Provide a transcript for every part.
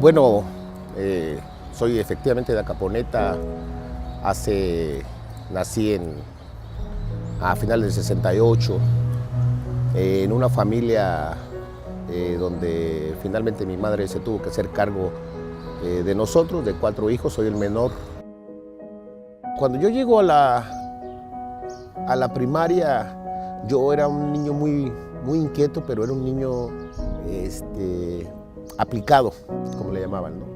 Bueno, soy efectivamente de Acaponeta. Nací a finales del 68, en una familia donde finalmente mi madre se tuvo que hacer cargo de nosotros, de 4 hijos, soy el menor. Cuando yo llego a la primaria, yo era un niño muy inquieto, pero era un niño aplicado, como le llamaban, ¿no?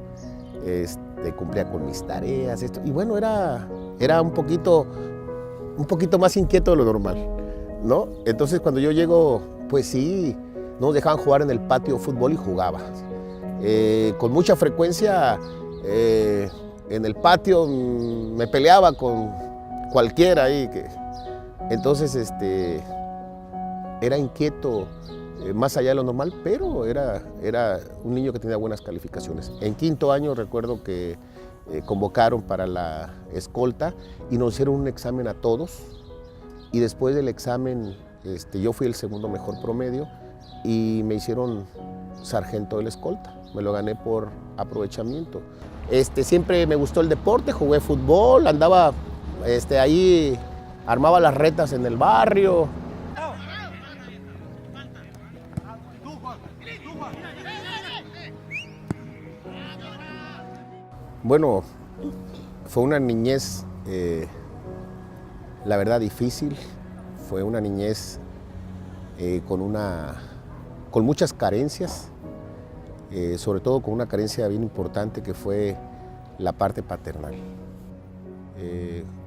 Cumplía con mis tareas, y bueno, era un poquito más inquieto de lo normal, ¿no? Entonces cuando yo llego, pues sí, nos dejaban jugar en el patio fútbol y jugaba. Con mucha frecuencia en el patio me peleaba con cualquiera ahí. Entonces era inquieto más allá de lo normal, pero era un niño que tenía buenas calificaciones. En quinto año recuerdo que convocaron para la escolta y nos hicieron un examen a todos, y después del examen yo fui el segundo mejor promedio y me hicieron sargento de la escolta. Me lo gané por aprovechamiento. Siempre me gustó el deporte, jugué fútbol, andaba ahí, armaba las retas en el barrio. Bueno, fue una niñez, la verdad, difícil. Fue una niñez con muchas carencias, sobre todo con una carencia bien importante que fue la parte paternal.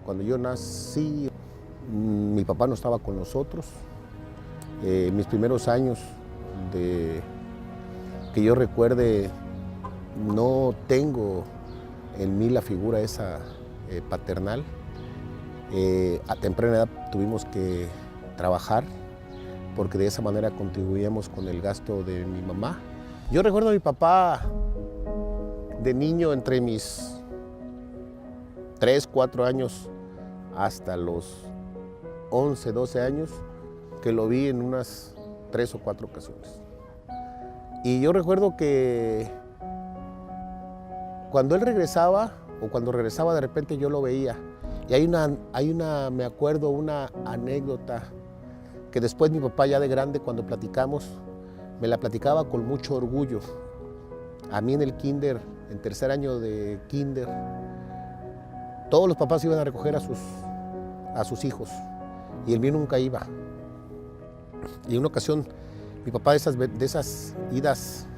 Cuando yo nací, mi papá no estaba con nosotros. Mis primeros años que yo recuerde, no tengo en mí la figura esa paternal. A temprana edad tuvimos que trabajar porque de esa manera contribuíamos con el gasto de mi mamá. Yo recuerdo a mi papá de niño, entre mis 3, 4 años hasta los 11, 12 años, que lo vi en unas 3 o 4 ocasiones. Y yo recuerdo que cuando él regresaba, o cuando regresaba de repente yo lo veía. Y me acuerdo una anécdota que después mi papá, ya de grande, cuando platicamos, me la platicaba con mucho orgullo. A mí en el kinder, en tercer año de kinder, todos los papás iban a recoger a sus hijos y el mío nunca iba. Y en una ocasión, mi papá, de esas idas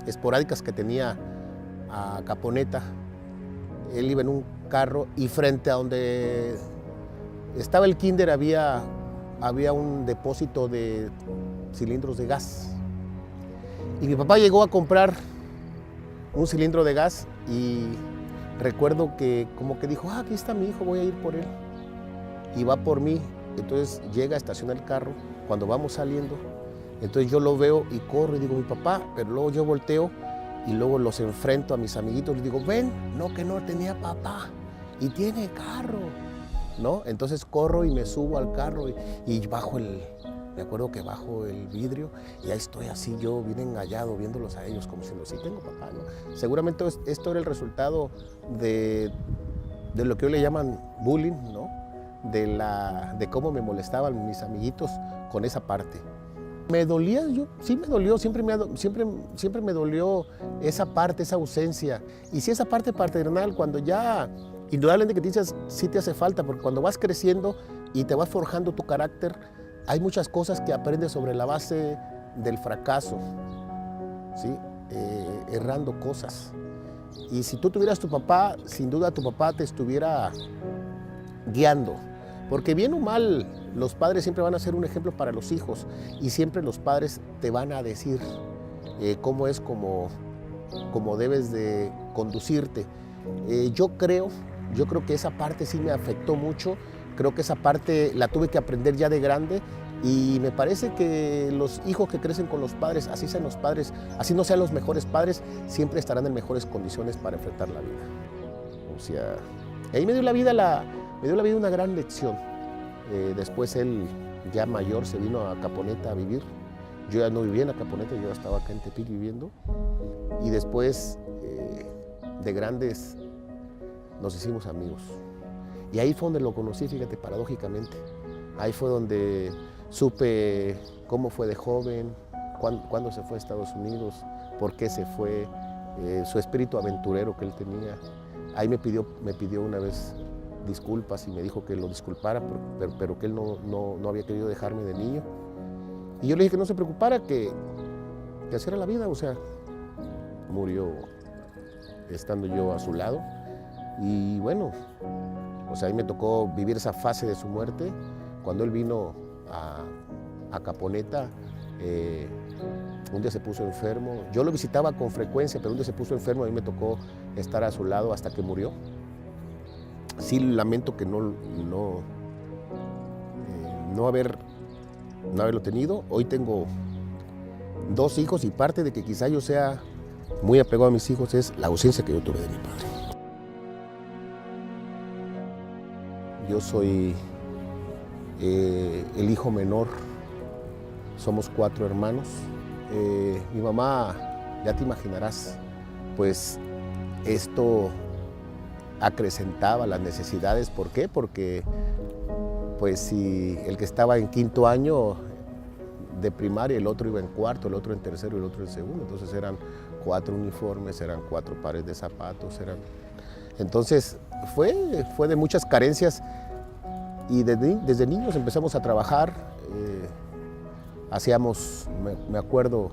esporádicas que tenía a Acaponeta, él iba en un carro y frente a donde estaba el kinder había un depósito de cilindros de gas. Y mi papá llegó a comprar un cilindro de gas y recuerdo que como que dijo, aquí está mi hijo, voy a ir por él. Y va por mí. Entonces llega, estaciona el carro. Cuando vamos saliendo, entonces yo lo veo y corro y digo, mi papá, pero luego yo volteo y luego los enfrento a mis amiguitos, les digo, ven, no, que no tenía papá y tiene carro, ¿no? Entonces corro y me subo al carro y me acuerdo que bajo el vidrio y ahí estoy así yo bien engallado viéndolos a ellos como diciendo, sí tengo papá, ¿no? Seguramente esto era el resultado de lo que hoy le llaman bullying, ¿no? De cómo me molestaban mis amiguitos con esa parte. Me dolía, sí me dolió, siempre me dolió esa parte, esa ausencia. Y si esa parte paternal, cuando ya, indudablemente que te dices, sí te hace falta, porque cuando vas creciendo y te vas forjando tu carácter, hay muchas cosas que aprendes sobre la base del fracaso, ¿sí? Errando cosas. Y si tú tuvieras tu papá, sin duda tu papá te estuviera guiando. Porque bien o mal, los padres siempre van a ser un ejemplo para los hijos y siempre los padres te van a decir cómo es como debes de conducirte. Yo creo que esa parte sí me afectó mucho, creo que esa parte la tuve que aprender ya de grande y me parece que los hijos que crecen con los padres, así sean los padres, así no sean los mejores padres, siempre estarán en mejores condiciones para enfrentar la vida. O sea, ahí me dio la vida una gran lección. Después él, ya mayor, se vino a Acaponeta a vivir Yo ya no vivía en Acaponeta, yo ya estaba acá en Tepic viviendo. Y después, de grandes, nos hicimos amigos. Y ahí fue donde lo conocí, fíjate, paradójicamente. Ahí fue donde supe cómo fue de joven, cuándo se fue a Estados Unidos, por qué se fue, su espíritu aventurero que él tenía. Ahí me pidió una vez disculpas y me dijo que lo disculpara, pero que él no había querido dejarme de niño. Y yo le dije que no se preocupara, que así era la vida, o sea, murió estando yo a su lado. Y bueno, o sea, a mí me tocó vivir esa fase de su muerte. Cuando él vino a Caponeta, un día se puso enfermo. Yo lo visitaba con frecuencia, pero un día se puso enfermo, a mí me tocó estar a su lado hasta que murió. Sí lamento que no haberlo tenido. Hoy tengo 2 hijos y parte de que quizá yo sea muy apegado a mis hijos es la ausencia que yo tuve de mi padre. Yo soy el hijo menor, somos 4 hermanos. Mi mamá, ya te imaginarás, pues esto acrecentaba las necesidades. ¿Por qué? Porque pues si el que estaba en 5º año de primaria, el otro iba en 4º, el otro en 3º y el otro en 2º, entonces eran 4 uniformes, eran 4 pares de zapatos, entonces fue de muchas carencias. Y desde niños empezamos a trabajar, me acuerdo,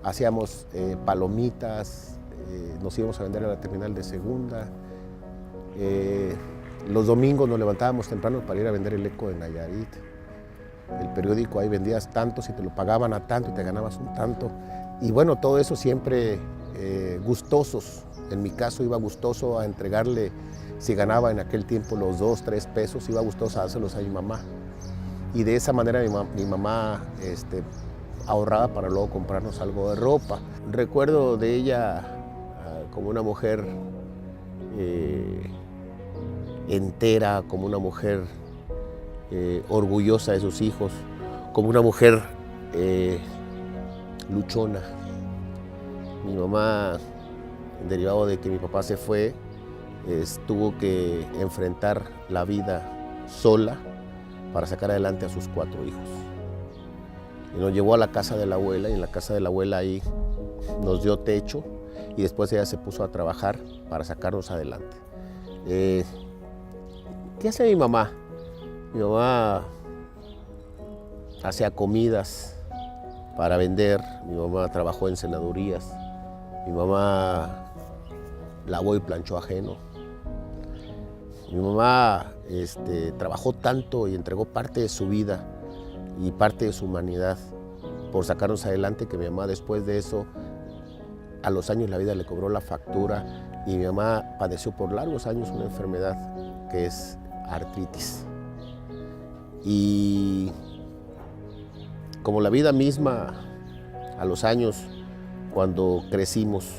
hacíamos palomitas, nos íbamos a vender a la terminal de Segunda. Los domingos nos levantábamos temprano para ir a vender el Eco de Nayarit. El periódico, ahí vendías tanto, si te lo pagaban a tanto y te ganabas un tanto. Y bueno, todo eso siempre gustosos. En mi caso iba gustoso a entregarle, si ganaba en aquel tiempo los 2, 3 pesos, iba gustoso a dárselos a mi mamá. Y de esa manera mi mamá ahorraba para luego comprarnos algo de ropa. Recuerdo de ella como una mujer entera, como una mujer orgullosa de sus hijos, como una mujer luchona. Mi mamá, derivado de que mi papá se fue, tuvo que enfrentar la vida sola para sacar adelante a sus 4 hijos. Y nos llevó a la casa de la abuela, y en la casa de la abuela ahí nos dio techo, y después ella se puso a trabajar para sacarnos adelante. ¿Qué hace mi mamá? Mi mamá hacía comidas para vender, mi mamá trabajó en senadurías, mi mamá lavó y planchó ajeno. Mi mamá trabajó tanto y entregó parte de su vida y parte de su humanidad por sacarnos adelante, que mi mamá después de eso, a los años la vida le cobró la factura, y mi mamá padeció por largos años una enfermedad que es artritis. Y como la vida misma, a los años, cuando crecimos,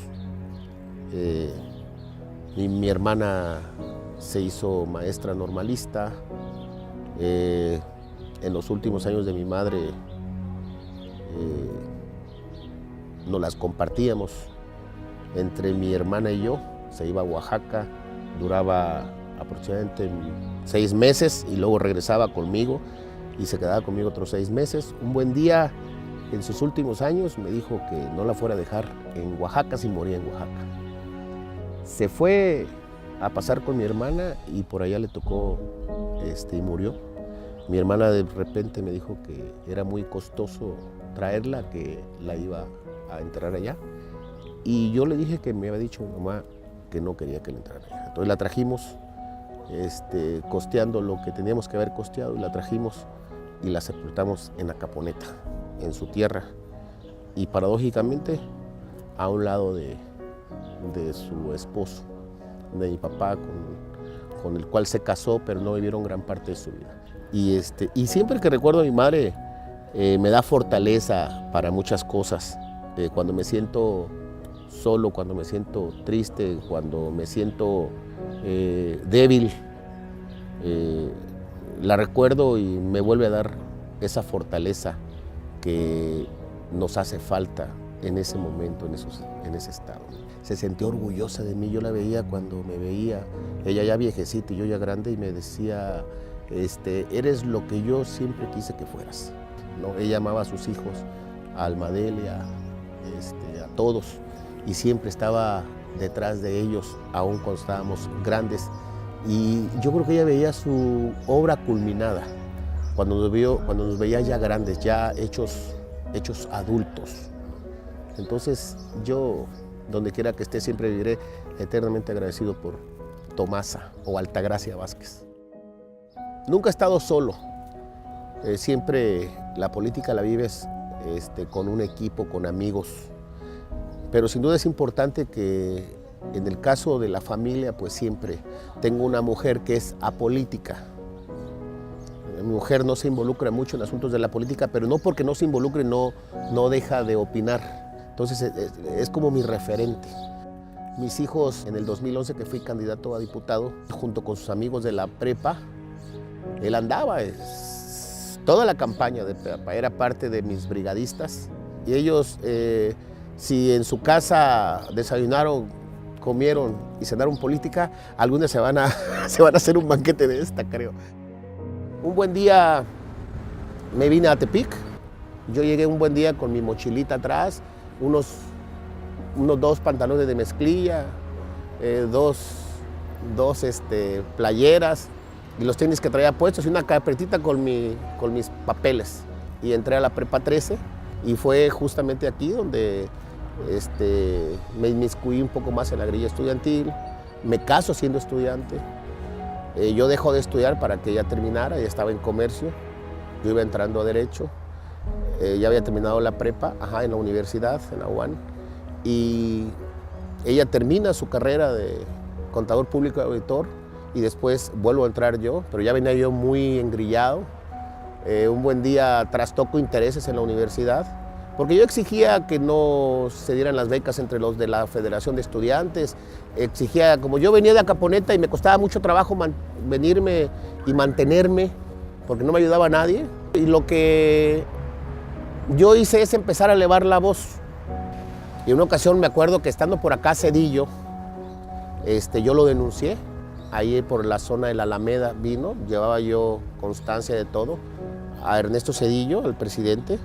mi hermana se hizo maestra normalista. En los últimos años de mi madre nos las compartíamos entre mi hermana y yo. Se iba a Oaxaca, duraba aproximadamente 6 meses y luego regresaba conmigo y se quedaba conmigo otros 6 meses. Un buen día, en sus últimos años, me dijo que no la fuera a dejar en Oaxaca si moría en Oaxaca. Se fue a pasar con mi hermana y por allá le tocó y murió. Mi hermana de repente me dijo que era muy costoso traerla, que la iba a enterrar allá. Y yo le dije que me había dicho mi mamá que no quería que la enterrara allá. Entonces la trajimos, costeando lo que teníamos que haber costeado, y la trajimos y la sepultamos en Acaponeta, en su tierra. Y paradójicamente, a un lado de su esposo, de mi papá, con el cual se casó, pero no vivieron gran parte de su vida. Y siempre que recuerdo a mi madre, me da fortaleza para muchas cosas. Cuando me siento solo, cuando me siento triste, cuando me siento débil, la recuerdo y me vuelve a dar esa fortaleza que nos hace falta en ese momento, en ese estado. Se sentía orgullosa de mí, yo la veía cuando me veía, ella ya viejecita y yo ya grande, y me decía, eres lo que yo siempre quise que fueras, ¿no? Ella amaba a sus hijos, a Almadelia, a todos, y siempre estaba detrás de ellos, aún cuando estábamos grandes. Y yo creo que ella veía su obra culminada, cuando nos veía ya grandes, ya hechos adultos. Entonces yo, donde quiera que esté, siempre viviré eternamente agradecido por Tomasa o Altagracia Vázquez. Nunca he estado solo, siempre la política la vives con un equipo, con amigos, pero sin duda es importante que en el caso de la familia, pues siempre tengo una mujer que es apolítica. Mi mujer no se involucra mucho en asuntos de la política, pero no porque no se involucre, no deja de opinar. Entonces es como mi referente. Mis hijos, en el 2011 que fui candidato a diputado, junto con sus amigos de la prepa, él andaba, toda la campaña de prepa, era parte de mis brigadistas. Y ellos, si en su casa desayunaron, comieron y cenaron política, algunos se van a hacer un banquete de esta, creo. Un buen día me vine a Tepic. Yo llegué un buen día con mi mochilita atrás, unos 2 pantalones de mezclilla, dos playeras y los tenis que traía puestos y una carpetita con mis papeles. Y entré a la prepa 13 y fue justamente aquí donde me inmiscuí un poco más en la grilla estudiantil. Me caso siendo estudiante. Yo dejo de estudiar para que ella terminara, ella estaba en comercio, yo iba entrando a Derecho, ya había terminado la prepa, en la universidad, en la UAN, y ella termina su carrera de contador público y auditor, y después vuelvo a entrar yo, pero ya venía yo muy engrillado. Un buen día trastoco intereses en la universidad, porque yo exigía que no se dieran las becas entre los de la Federación de Estudiantes, exigía, como yo venía de Acaponeta y me costaba mucho trabajo venirme y mantenerme, porque no me ayudaba nadie, y lo que yo hice es empezar a elevar la voz. Y en una ocasión me acuerdo que estando por acá Cedillo, yo lo denuncié, ahí por la zona de la Alameda vino, llevaba yo constancia de todo, a Ernesto Cedillo, el presidente,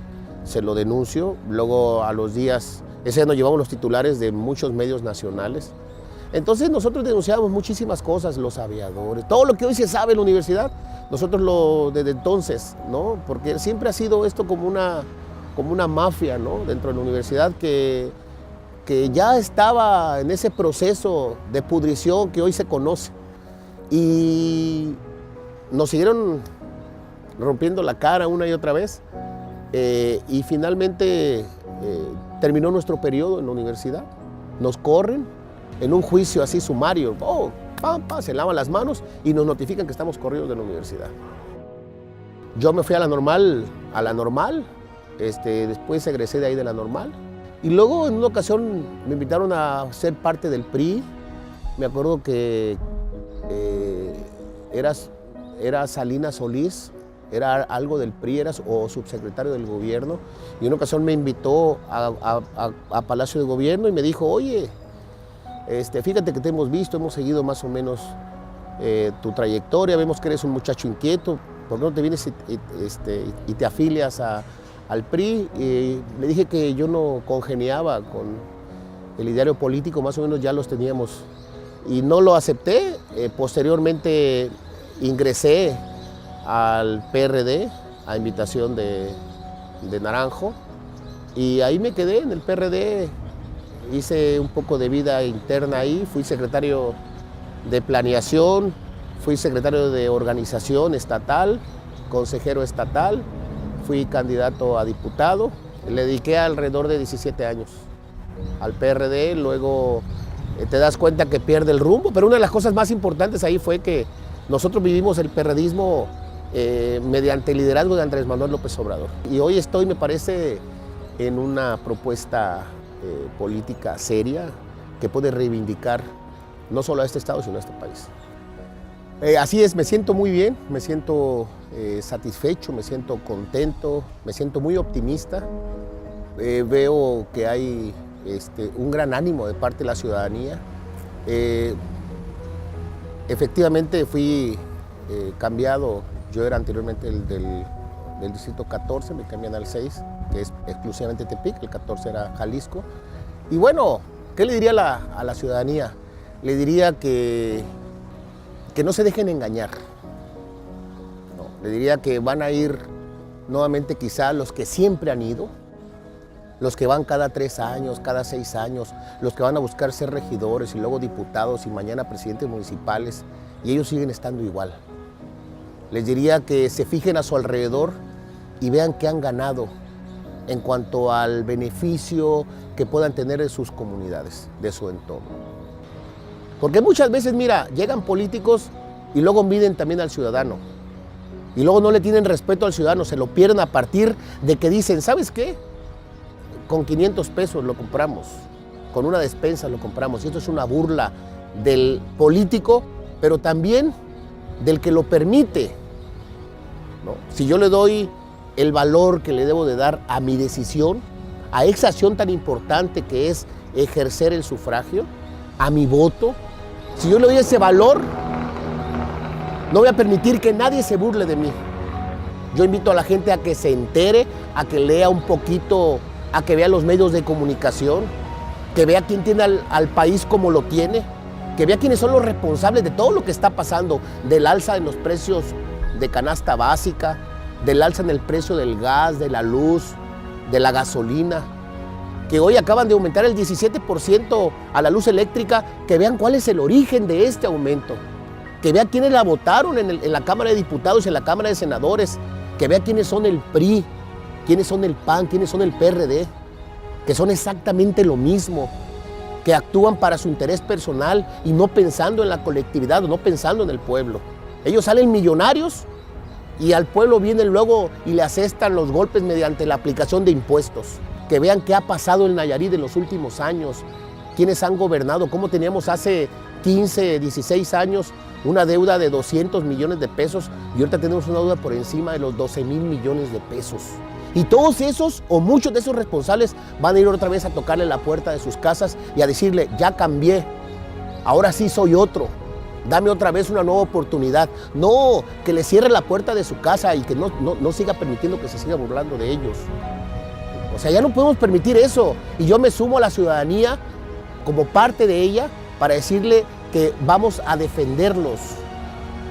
se lo denuncio, luego a los días, ese año nos llevamos los titulares de muchos medios nacionales. Entonces nosotros denunciábamos muchísimas cosas, los aviadores, todo lo que hoy se sabe en la universidad, nosotros desde entonces, ¿no? Porque siempre ha sido esto como una mafia, ¿no? Dentro de la universidad que ya estaba en ese proceso de pudrición que hoy se conoce. Y nos siguieron rompiendo la cara una y otra vez. Y finalmente terminó nuestro periodo en la universidad. Nos corren en un juicio así sumario. Se lavan las manos y nos notifican que estamos corridos de la universidad. Yo me fui a la normal, después egresé de ahí de la normal. Y luego en una ocasión me invitaron a ser parte del PRI. Me acuerdo que era Salinas Solís, era algo del PRI, o subsecretario del gobierno, y en una ocasión me invitó a Palacio de Gobierno y me dijo, oye, fíjate que te hemos visto, hemos seguido más o menos tu trayectoria, vemos que eres un muchacho inquieto, ¿por qué no te vienes y te afilias al PRI? Y le dije que yo no congeniaba con el ideario político, más o menos ya los teníamos, y no lo acepté. Posteriormente ingresé al PRD, a invitación de Naranjo, y ahí me quedé en el PRD, hice un poco de vida interna ahí, fui secretario de planeación, fui secretario de organización estatal, consejero estatal, fui candidato a diputado, le dediqué alrededor de 17 años al PRD, luego te das cuenta que pierde el rumbo, pero una de las cosas más importantes ahí fue que nosotros vivimos el perredismo mediante el liderazgo de Andrés Manuel López Obrador. Y hoy estoy, me parece, en una propuesta política seria que puede reivindicar no solo a este estado, sino a este país. Así es, me siento muy bien, me siento satisfecho, me siento contento, me siento muy optimista. Veo que hay un gran ánimo de parte de la ciudadanía. Efectivamente fui cambiado, yo era anteriormente del distrito 14, me cambian al 6, que es exclusivamente Tepic, el 14 era Jalisco. Y bueno, ¿qué le diría a la ciudadanía? Le diría que no se dejen engañar. No, le diría que van a ir nuevamente quizá los que siempre han ido, los que van cada 3 años, cada 6 años, los que van a buscar ser regidores y luego diputados y mañana presidentes municipales, y ellos siguen estando igual. Les diría que se fijen a su alrededor y vean qué han ganado en cuanto al beneficio que puedan tener en sus comunidades, de su entorno. Porque muchas veces, mira, llegan políticos y luego miden también al ciudadano. Y luego no le tienen respeto al ciudadano, se lo pierden a partir de que dicen, ¿sabes qué? Con 500 pesos lo compramos, con una despensa lo compramos. Y esto es una burla del político, pero también del que lo permite, ¿no? Si yo le doy el valor que le debo de dar a mi decisión, a esa acción tan importante que es ejercer el sufragio, a mi voto, si yo le doy ese valor, no voy a permitir que nadie se burle de mí. Yo invito a la gente a que se entere, a que lea un poquito, a que vea los medios de comunicación, que vea quién tiene al país como lo tiene, que vea quiénes son los responsables de todo lo que está pasando, del alza en los precios de canasta básica, del alza en el precio del gas, de la luz, de la gasolina, que hoy acaban de aumentar el 17% a la luz eléctrica, que vean cuál es el origen de este aumento, que vea quiénes la votaron en la Cámara de Diputados y en la Cámara de Senadores, que vea quiénes son el PRI, quiénes son el PAN, quiénes son el PRD, que son exactamente lo mismo, que actúan para su interés personal y no pensando en la colectividad o no pensando en el pueblo. Ellos salen millonarios y al pueblo vienen luego y le asestan los golpes mediante la aplicación de impuestos. Que vean qué ha pasado en Nayarit en los últimos años, quiénes han gobernado, cómo teníamos hace 15, 16 años una deuda de 200 millones de pesos y ahorita tenemos una deuda por encima de los 12,000 millones de pesos. Y todos esos, o muchos de esos responsables, van a ir otra vez a tocarle la puerta de sus casas y a decirle, ya cambié, ahora sí soy otro, dame otra vez una nueva oportunidad. No, que le cierre la puerta de su casa y que no siga permitiendo que se siga burlando de ellos. O sea, ya no podemos permitir eso. Y yo me sumo a la ciudadanía como parte de ella para decirle que vamos a defenderlos.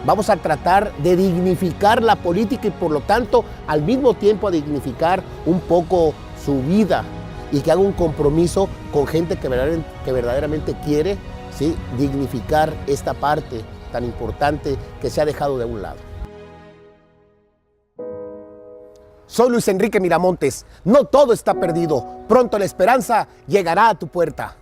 Vamos a tratar de dignificar la política y por lo tanto al mismo tiempo a dignificar un poco su vida y que haga un compromiso con gente que verdaderamente quiere, ¿sí?, dignificar esta parte tan importante que se ha dejado de un lado. Soy Luis Enrique Miramontes. No todo está perdido. Pronto la esperanza llegará a tu puerta.